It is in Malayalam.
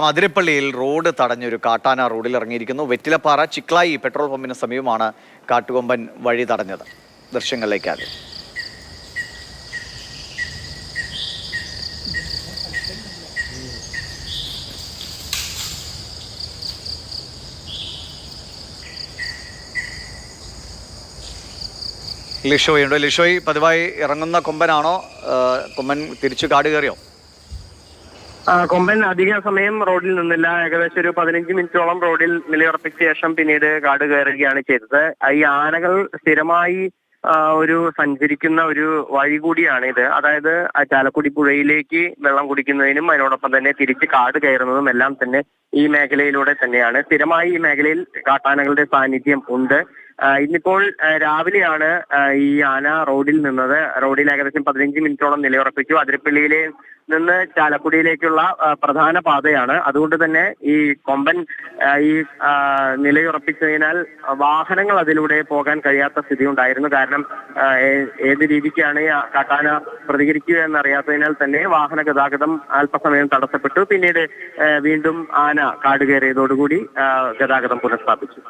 അതിരപ്പള്ളിയിൽ റോഡ് തടഞ്ഞൊരു കാട്ടാന റോഡിൽ ഇറങ്ങിയിരിക്കുന്നു. വെറ്റിലപ്പാറ ചിക്ലായി പെട്രോൾ പമ്പിന് സമീപമാണ് കാട്ടുകൊമ്പൻ വഴി തടഞ്ഞത്. ദൃശ്യങ്ങളിലേക്കാണ്. ലിഷോയ് ഉണ്ടോ? ലിഷോയ്, പതിവായി ഇറങ്ങുന്ന കൊമ്പനാണോ? കൊമ്പൻ തിരിച്ചു കാട് കയറിയോ? കൊമ്പൻ അധിക സമയം റോഡിൽ നിന്നില്ല. ഏകദേശം ഒരു 15 മിനിറ്റോളം റോഡിൽ നിലയുറപ്പിച്ച ശേഷം പിന്നീട് കാട് കയറുകയാണ് ചെയ്തത്. ഈ ആനകൾ സ്ഥിരമായി ഒരു സഞ്ചരിക്കുന്ന ഒരു വഴി കൂടിയാണ് ഇത്. അതായത് ചാലക്കുടി പുഴയിലേക്ക് വെള്ളം കുടിക്കുന്നതിനും അതിനോടൊപ്പം തന്നെ തിരിച്ച് കാട് കയറുന്നതും എല്ലാം തന്നെ ഈ മേഖലയിലൂടെ തന്നെയാണ്. സ്ഥിരമായി ഈ മേഖലയിൽ കാട്ടാനകളുടെ സാന്നിധ്യം ഉണ്ട്. ഇന്നിപ്പോൾ രാവിലെയാണ് ഈ ആന റോഡിൽ നിന്നത്. റോഡിൽ ഏകദേശം 15 മിനിറ്റോളം നിലയുറപ്പിച്ചു. അതിരപ്പള്ളിയിലെ നിന്ന് ചാലക്കുടിയിലേക്കുള്ള പ്രധാന പാതയാണ്. അതുകൊണ്ട് തന്നെ ഈ കൊമ്പൻ ഈ നിലയുറപ്പിച്ചതിനാൽ വാഹനങ്ങൾ അതിലൂടെ പോകാൻ കഴിയാത്ത സ്ഥിതി ഉണ്ടായിരുന്നു. കാരണം ഏത് രീതിക്കാണ് ഈ കാട്ടാന പ്രതികരിക്കുക എന്നറിയാത്തതിനാൽ തന്നെ വാഹന ഗതാഗതം അല്പസമയം തടസ്സപ്പെട്ടു. പിന്നീട് വീണ്ടും ആന കാട് കയറിയതോടുകൂടി ഗതാഗതം പുനഃസ്ഥാപിച്ചു.